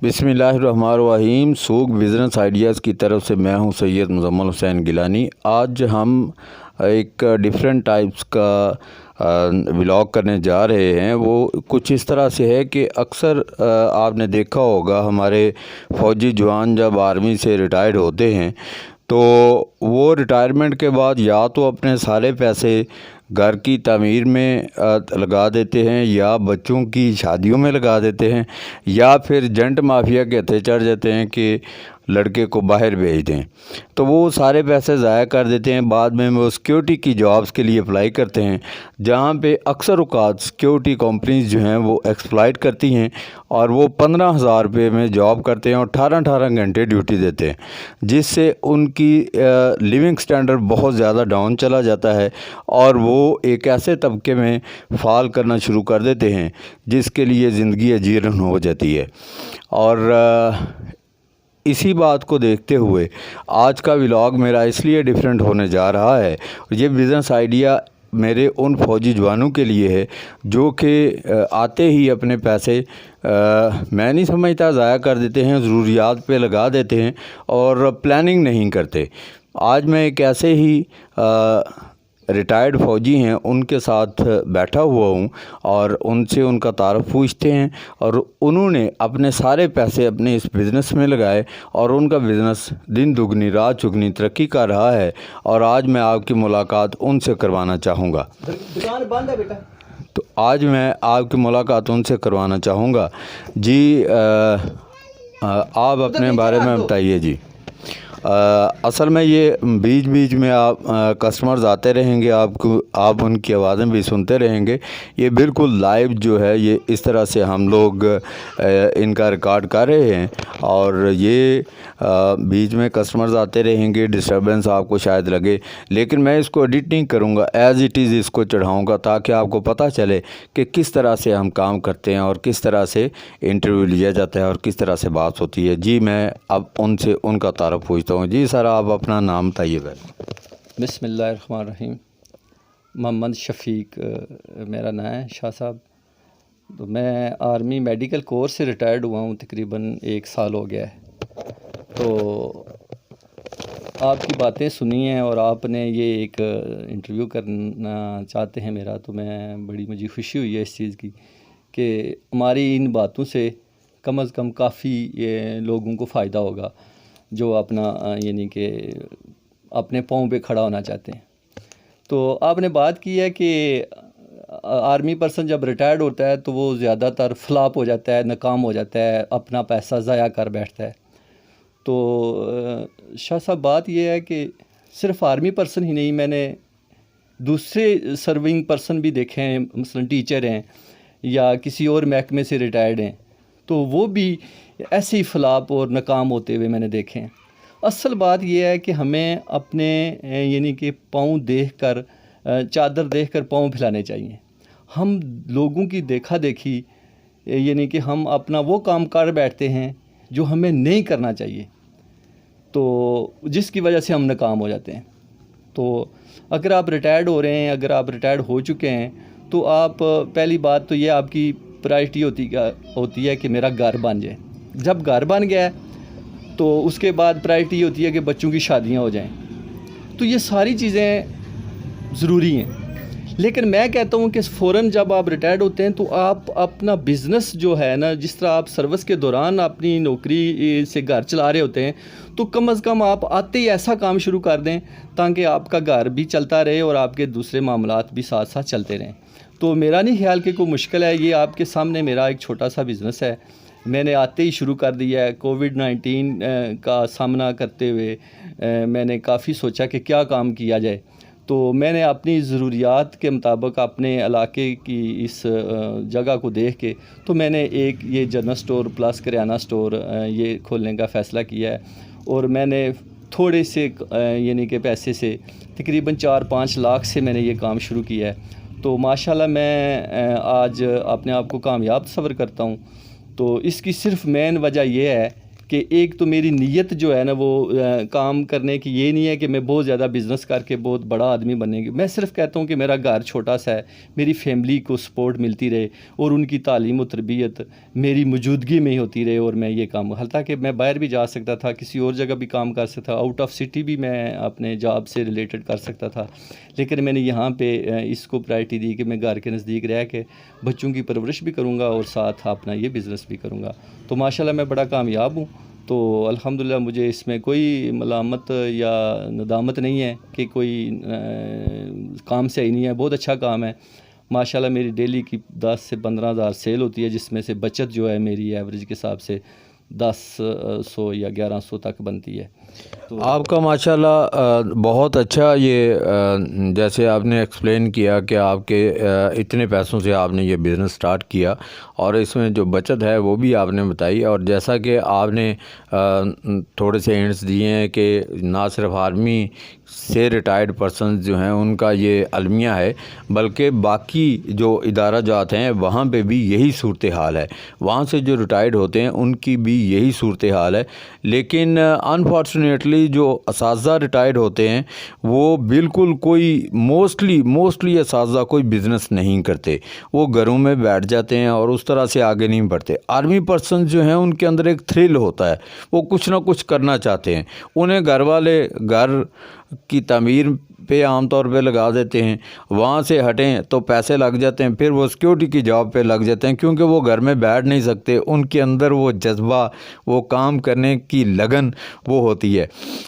بسم اللہ الرحمن الرحیم۔ سوق بزنس آئیڈیاز کی طرف سے میں ہوں سید مزمل حسین گیلانی۔ آج ہم ایک ڈیفرنٹ ٹائپس کا ولاگ کرنے جا رہے ہیں۔ وہ کچھ اس طرح سے ہے کہ اکثر آپ نے دیکھا ہوگا ہمارے فوجی جوان جب آرمی سے ریٹائرڈ ہوتے ہیں تو وہ ریٹائرمنٹ کے بعد یا تو اپنے سارے پیسے گھر کی تعمیر میں لگا دیتے ہیں یا بچوں کی شادیوں میں لگا دیتے ہیں یا پھر جنٹ مافیا کے ہتھے چڑھ جاتے ہیں کہ لڑکے کو باہر بھیج دیں، تو وہ سارے پیسے ضائع کر دیتے ہیں۔ بعد میں وہ سیکیورٹی کی جابز کے لیے اپلائی کرتے ہیں جہاں پہ اکثر اوقات سیکیورٹی کمپنیز جو ہیں وہ ایکسپلائٹ کرتی ہیں اور وہ 15,000 روپے میں جاب کرتے ہیں اور 18 گھنٹے ڈیوٹی دیتے ہیں، جس سے ان کی لیونگ سٹینڈرڈ بہت زیادہ ڈاؤن چلا جاتا ہے اور وہ ایک ایسے طبقے میں فال کرنا شروع کر دیتے ہیں جس کے لیے زندگی اجیرن ہو جاتی ہے۔ اور اسی بات کو دیکھتے ہوئے آج کا ولاگ میرا اس لیے ڈیفرنٹ ہونے جا رہا ہے۔ یہ بزنس آئیڈیا میرے ان فوجی جوانوں کے لیے ہے جو کہ آتے ہی اپنے پیسے میں نہیں سمجھتا ضائع کر دیتے ہیں، ضروریات پہ لگا دیتے ہیں اور پلاننگ نہیں کرتے۔ آج میں ایک ایسے ہی ریٹائرڈ فوجی ہیں ان کے ساتھ بیٹھا ہوا ہوں اور ان سے ان کا تعارف پوچھتے ہیں، اور انہوں نے اپنے سارے پیسے اپنے اس بزنس میں لگائے اور ان کا بزنس دن دگنی رات چگنی ترقی کر رہا ہے، اور آج میں آپ کی ملاقات ان سے کروانا چاہوں گا۔ دکان بند ہے بیٹا۔ تو آج میں آپ کی ملاقات ان سے کروانا چاہوں گا۔ جی آپ اپنے بارے میں بتائیے۔ جی اصل میں یہ بیچ بیچ میں آپ کسٹمرز آتے رہیں گے، آپ ان کی آوازیں بھی سنتے رہیں گے۔ یہ بالکل لائیو جو ہے یہ اس طرح سے ہم لوگ ان کا ریکارڈ کر رہے ہیں، اور یہ بیچ میں کسٹمرز آتے رہیں گے، ڈسٹربنس آپ کو شاید لگے، لیکن میں اس کو ایڈٹ نہیں کروں گا، ایز اٹ از اس کو چڑھاؤں گا تاکہ آپ کو پتہ چلے کہ کس طرح سے ہم کام کرتے ہیں اور کس طرح سے انٹرویو لیا جاتا ہے اور کس طرح سے بات ہوتی ہے۔ جی میں اب ان سے ان کا تعارف پوچھتا ہوں۔ جی سر، آپ اپنا نام بتائیے گا۔ بسم اللہ الرحمن الرحیم۔ محمد شفیق میرا نام ہے، شاہ صاحب۔ تو میں آرمی میڈیکل کورس سے ریٹائرڈ ہوا ہوں، تقریباً 1 سال ہو گیا ہے۔ تو آپ کی باتیں سنی ہیں اور آپ نے یہ ایک انٹرویو کرنا چاہتے ہیں میرا، تو مجھے خوشی ہوئی ہے اس چیز کی کہ ہماری ان باتوں سے کم از کم کافی لوگوں کو فائدہ ہوگا جو اپنا یعنی کہ اپنے پاؤں پہ کھڑا ہونا چاہتے ہیں۔ تو آپ نے بات کی ہے کہ آرمی پرسن جب ریٹائرڈ ہوتا ہے تو وہ زیادہ تر فلاپ ہو جاتا ہے، ناکام ہو جاتا ہے، اپنا پیسہ ضائع کر بیٹھتا ہے۔ تو شاہ صاحب بات یہ ہے کہ صرف آرمی پرسن ہی نہیں، میں نے دوسرے سرونگ پرسن بھی دیکھے ہیں، مثلا ٹیچر ہیں یا کسی اور محکمے سے ریٹائرڈ ہیں، تو وہ بھی ایسے ہی فلاپ اور ناکام ہوتے ہوئے میں نے دیکھے ہیں۔ اصل بات یہ ہے کہ ہمیں اپنے یعنی کہ پاؤں دیکھ کر، چادر دیکھ کر پاؤں پھیلانے چاہیے۔ ہم لوگوں کی دیکھا دیکھی یعنی کہ ہم اپنا وہ کام کر بیٹھتے ہیں جو ہمیں نہیں کرنا چاہیے، تو جس کی وجہ سے ہم ناکام ہو جاتے ہیں۔ تو اگر آپ ریٹائرڈ ہو رہے ہیں، اگر آپ ریٹائرڈ ہو چکے ہیں، تو آپ پہلی بات تو یہ آپ کی پرائرٹی ہوتی ہے کہ میرا گھر بن جائے۔ جب گھر بن گیا ہے تو اس کے بعد پرائرٹی ہوتی ہے کہ بچوں کی شادیاں ہو جائیں۔ تو یہ ساری چیزیں ضروری ہیں، لیکن میں کہتا ہوں کہ فوراً جب آپ ریٹائرڈ ہوتے ہیں تو آپ اپنا بزنس جو ہے نا، جس طرح آپ سروس کے دوران اپنی نوکری سے گھر چلا رہے ہوتے ہیں، تو کم از کم آپ آتے ہی ایسا کام شروع کر دیں تاکہ آپ کا گھر بھی چلتا رہے اور آپ کے دوسرے معاملات بھی ساتھ ساتھ چلتے رہیں۔ تو میرا نہیں خیال کہ کوئی مشکل ہے، یہ آپ کے سامنے میرا ایک چھوٹا سا بزنس ہے، میں نے آتے ہی شروع کر دیا ہے۔ کووڈ-19 کا سامنا کرتے ہوئے میں نے کافی سوچا کہ کیا کام کیا جائے، تو میں نے اپنی ضروریات کے مطابق اپنے علاقے کی اس جگہ کو دیکھ کے تو میں نے ایک یہ جنرل سٹور پلس کریانہ سٹور یہ کھولنے کا فیصلہ کیا ہے، اور میں نے تھوڑے سے یعنی کہ پیسے سے تقریباً 4-5 لاکھ سے میں نے یہ کام شروع کیا ہے۔ تو ماشاءاللہ میں آج اپنے آپ کو کامیاب تصور کرتا ہوں۔ تو اس کی صرف مین وجہ یہ ہے کہ ایک تو میری نیت جو ہے نا وہ کام کرنے کی یہ نہیں ہے کہ میں بہت زیادہ بزنس کر کے بہت بڑا آدمی بننے کی، میں صرف کہتا ہوں کہ میرا گھر چھوٹا سا ہے، میری فیملی کو سپورٹ ملتی رہے اور ان کی تعلیم و تربیت میری موجودگی میں ہی ہوتی رہے، اور میں یہ کام، حالانکہ میں باہر بھی جا سکتا تھا، کسی اور جگہ بھی کام کر سکتا تھا، آؤٹ آف سٹی بھی میں اپنے جاب سے ریلیٹڈ کر سکتا تھا، لیکن میں نے یہاں پہ اس کو پرائرٹی دی کہ میں گھر کے نزدیک رہ کے بچوں کی پرورش بھی کروں گا اور ساتھ اپنا یہ بزنس بھی کروں گا۔ تو ماشاءاللہ میں بڑا کامیاب ہوں، تو الحمدللہ مجھے اس میں کوئی ملامت یا ندامت نہیں ہے کہ کوئی کام صحیح نہیں ہے، بہت اچھا کام ہے ماشاءاللہ۔ میری ڈیلی کی 10 سے 15 ہزار سیل ہوتی ہے، جس میں سے بچت جو ہے میری ایوریج کے حساب سے 1000 یا 1100 تک بنتی ہے۔ تو آپ کا ماشاءاللہ بہت اچھا، یہ جیسے آپ نے ایکسپلین کیا کہ آپ کے اتنے پیسوں سے آپ نے یہ بزنس سٹارٹ کیا، اور اس میں جو بچت ہے وہ بھی آپ نے بتائی، اور جیسا کہ آپ نے تھوڑے سے ہنٹس دیے ہیں کہ نہ صرف آرمی سے ریٹائرڈ پرسنز جو ہیں ان کا یہ المیہ ہے، بلکہ باقی جو ادارہ جات ہیں وہاں پہ بھی یہی صورتحال ہے، وہاں سے جو ریٹائرڈ ہوتے ہیں ان کی بھی یہی صورتحال ہے، لیکن انفارچونیٹلی جو اساتذہ ریٹائرڈ ہوتے ہیں وہ بالکل کوئی موسٹلی اساتذہ کوئی بزنس نہیں کرتے، وہ گھروں میں بیٹھ جاتے ہیں اور اس طرح سے آگے نہیں بڑھتے۔ آرمی پرسنز جو ہیں ان کے اندر ایک تھرل ہوتا ہے، وہ کچھ نہ کچھ کرنا چاہتے ہیں، انہیں گھر والے گھر کی تعمیر پہ عام طور پہ لگا دیتے ہیں، وہاں سے ہٹیں تو پیسے لگ جاتے ہیں، پھر وہ سیکیورٹی کی جاب پہ لگ جاتے ہیں، کیونکہ وہ گھر میں بیٹھ نہیں سکتے، ان کے اندر وہ جذبہ، وہ کام کرنے کی لگن وہ ہوتی ہے۔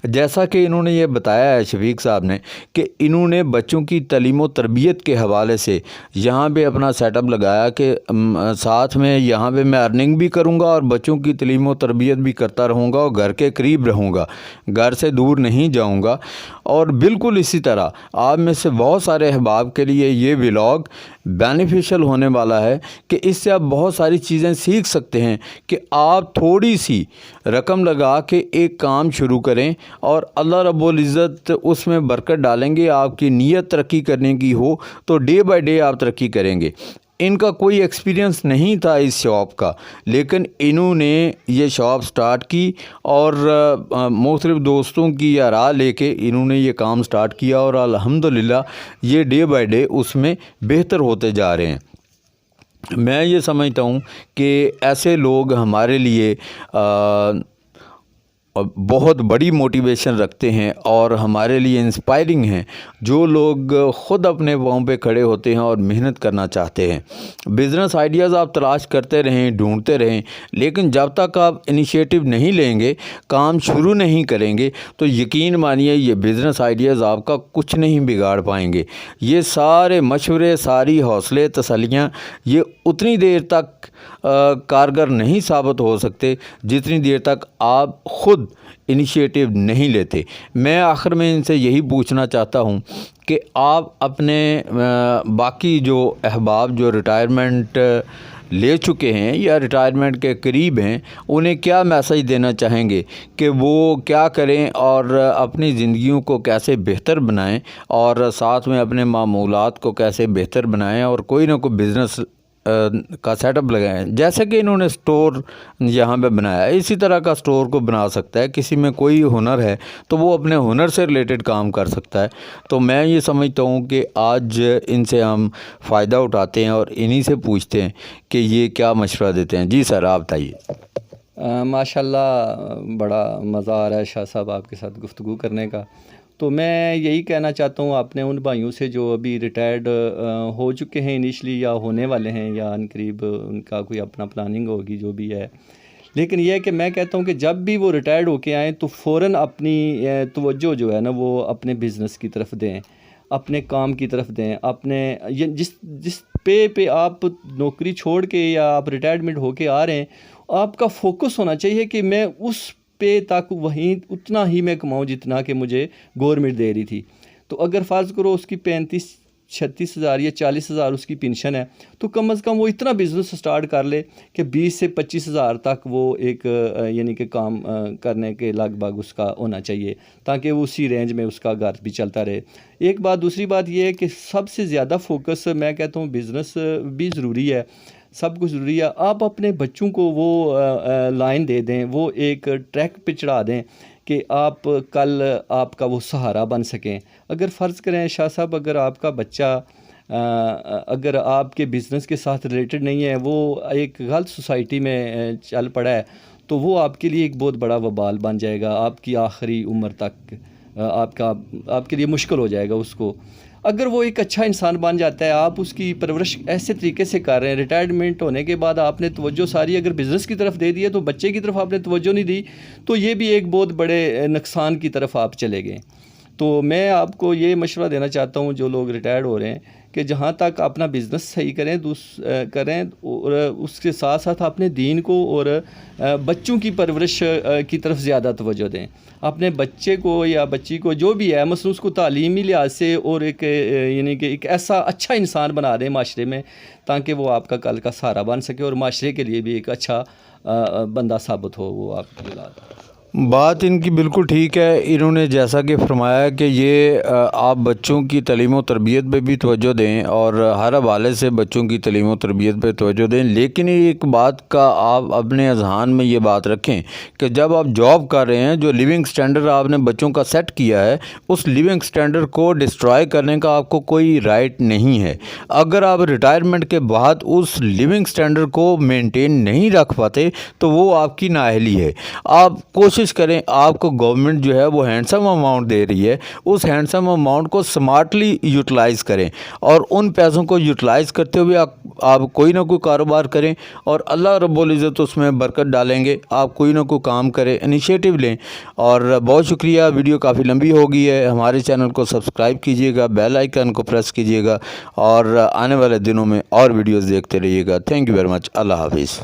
جیسا کہ انہوں نے یہ بتایا ہے شفیق صاحب نے کہ انہوں نے بچوں کی تعلیم و تربیت کے حوالے سے یہاں پہ اپنا سیٹ اپ لگایا کہ ساتھ میں یہاں پہ میں ارننگ بھی کروں گا اور بچوں کی تعلیم و تربیت بھی کرتا رہوں گا اور گھر کے قریب رہوں گا، گھر سے دور نہیں جاؤں گا۔ اور بالکل اسی طرح آپ میں سے بہت سارے احباب کے لیے یہ ولاگ بینیفیشل ہونے والا ہے کہ اس سے آپ بہت ساری چیزیں سیکھ سکتے ہیں کہ آپ تھوڑی سی رقم لگا کے ایک کام شروع کریں اور اللہ رب العزت اس میں برکت ڈالیں گے۔ آپ کی نیت ترقی کرنے کی ہو تو ڈے بائی ڈے آپ ترقی کریں گے۔ ان کا کوئی ایکسپیرینس نہیں تھا اس شاپ کا، لیکن انہوں نے یہ شاپ سٹارٹ کی اور مختلف دوستوں کی رائے لے کے انہوں نے یہ کام سٹارٹ کیا، اور الحمدللہ یہ ڈے بائی ڈے اس میں بہتر ہوتے جا رہے ہیں۔ میں یہ سمجھتا ہوں کہ ایسے لوگ ہمارے لیے بہت بڑی موٹیویشن رکھتے ہیں اور ہمارے لیے انسپائرنگ ہیں، جو لوگ خود اپنے پاؤں پہ کھڑے ہوتے ہیں اور محنت کرنا چاہتے ہیں۔ بزنس آئیڈیاز آپ تلاش کرتے رہیں، ڈھونڈتے رہیں، لیکن جب تک آپ انیشیٹو نہیں لیں گے، کام شروع نہیں کریں گے، تو یقین مانیے یہ بزنس آئیڈیاز آپ کا کچھ نہیں بگاڑ پائیں گے۔ یہ سارے مشورے، ساری حوصلے، تسلیاں، یہ اتنی دیر تک کارگر نہیں ثابت ہو سکتے جتنی دیر تک آپ خود انیشیٹو نہیں لیتے۔ میں آخر میں ان سے یہی پوچھنا چاہتا ہوں کہ آپ اپنے باقی جو احباب جو ریٹائرمنٹ لے چکے ہیں یا ریٹائرمنٹ کے قریب ہیں، انہیں کیا میسج دینا چاہیں گے کہ وہ کیا کریں اور اپنی زندگیوں کو کیسے بہتر بنائیں، اور ساتھ میں اپنے معمولات کو کیسے بہتر بنائیں اور کوئی نہ کوئی بزنس کا سیٹ اپ لگائیں؟ جیسے کہ انہوں نے سٹور یہاں پہ بنایا ہے، اسی طرح کا سٹور کو بنا سکتا ہے۔ کسی میں کوئی ہنر ہے تو وہ اپنے ہنر سے ریلیٹڈ کام کر سکتا ہے۔ تو میں یہ سمجھتا ہوں کہ آج ان سے ہم فائدہ اٹھاتے ہیں اور انہی سے پوچھتے ہیں کہ یہ کیا مشورہ دیتے ہیں۔ جی سر، آپ بتائیے۔ ماشاءاللہ بڑا مزہ آ رہا ہے شاہ صاحب آپ کے ساتھ گفتگو کرنے کا۔ تو میں یہی کہنا چاہتا ہوں اپنے ان بھائیوں سے جو ابھی ریٹائرڈ ہو چکے ہیں انیشلی یا ہونے والے ہیں، یا ان قریب ان کا کوئی اپنا پلاننگ ہوگی جو بھی ہے، لیکن یہ ہے کہ میں کہتا ہوں کہ جب بھی وہ ریٹائرڈ ہو کے آئیں تو فوراً اپنی توجہ جو ہے نا وہ اپنے بزنس کی طرف دیں، اپنے کام کی طرف دیں، اپنے جس پہ آپ نوکری چھوڑ کے یا آپ ریٹائرمنٹ ہو کے آ رہے ہیں، آپ کا فوکس ہونا چاہیے کہ میں اس پہ تک وہیں اتنا ہی میں کماؤں جتنا کہ مجھے گورنمنٹ دے رہی تھی۔ تو اگر فرض کرو اس کی 35-36 ہزار یا 40 ہزار اس کی پینشن ہے، تو کم از کم وہ اتنا بزنس سٹارٹ کر لے کہ 20 سے 25 ہزار تک وہ ایک یعنی کہ کام کرنے کے لگ بھگ اس کا ہونا چاہیے، تاکہ وہ اسی رینج میں اس کا گھر بھی چلتا رہے۔ ایک بات، دوسری بات یہ ہے کہ سب سے زیادہ فوکس میں کہتا ہوں بزنس بھی ضروری ہے، سب کچھ ضروری ہے. آپ اپنے بچوں کو وہ لائن دے دیں, وہ ایک ٹریک پہ چڑھا دیں کہ آپ کل آپ کا وہ سہارا بن سکیں. اگر فرض کریں شاہ صاحب, اگر آپ کا بچہ اگر آپ کے بزنس کے ساتھ ریلیٹڈ نہیں ہے, وہ ایک غلط سوسائٹی میں چل پڑا ہے, تو وہ آپ کے لیے ایک بہت بڑا وبال بن جائے گا آپ کی آخری عمر تک. آپ کے لیے مشکل ہو جائے گا اس کو. اگر وہ ایک اچھا انسان بن جاتا ہے, آپ اس کی پرورش ایسے طریقے سے کر رہے ہیں, ریٹائرمنٹ ہونے کے بعد آپ نے توجہ ساری اگر بزنس کی طرف دے دی ہے تو بچے کی طرف آپ نے توجہ نہیں دی, تو یہ بھی ایک بہت بڑے نقصان کی طرف آپ چلے گئے. تو میں آپ کو یہ مشورہ دینا چاہتا ہوں جو لوگ ریٹائرڈ ہو رہے ہیں کہ جہاں تک اپنا بزنس صحیح کریں اور اس کے ساتھ ساتھ اپنے دین کو اور بچوں کی پرورش کی طرف زیادہ توجہ دیں. اپنے بچے کو یا بچی کو جو بھی ہے, مثلا اس کو تعلیمی لحاظ سے اور ایک یعنی کہ ایک ایسا اچھا انسان بنا دیں معاشرے میں, تاکہ وہ آپ کا کل کا سہارا بن سکے اور معاشرے کے لیے بھی ایک اچھا بندہ ثابت ہو وہ آپ کی اولاد. بات ان کی بالکل ٹھیک ہے. انہوں نے جیسا کہ فرمایا کہ یہ آپ بچوں کی تعلیم و تربیت پہ بھی توجہ دیں اور ہر حوالے سے بچوں کی تعلیم و تربیت پہ توجہ دیں, لیکن ایک بات کا آپ اپنے اذہان میں یہ بات رکھیں کہ جب آپ جاب کر رہے ہیں, جو لیونگ سٹینڈرڈ آپ نے بچوں کا سیٹ کیا ہے, اس لیونگ سٹینڈرڈ کو ڈسٹرائے کرنے کا آپ کو کوئی رائٹ نہیں ہے. اگر آپ ریٹائرمنٹ کے بعد اس لیونگ سٹینڈرڈ کو مینٹین نہیں رکھ پاتے تو وہ آپ کی نااہلی ہے. آپ کوشش کریں, آپ کو گورنمنٹ جو ہے وہ ہینڈسم اماؤنٹ دے رہی ہے, اس ہینڈسم اماؤنٹ کو سمارٹلی یوٹیلائز کریں اور ان پیسوں کو یوٹیلائز کرتے ہوئے آپ کوئی نہ کوئی کاروبار کریں اور اللہ رب العزت اس میں برکت ڈالیں گے. آپ کوئی نہ کوئی کام کریں, انیشیٹو لیں. اور بہت شکریہ. ویڈیو کافی لمبی ہو گئی ہے. ہمارے چینل کو سبسکرائب کیجیے گا, بیل آئیکن کو پریس کیجیے گا اور آنے والے دنوں میں اور ویڈیوز دیکھتے رہیے گا. Thank you very much. Allah حافظ.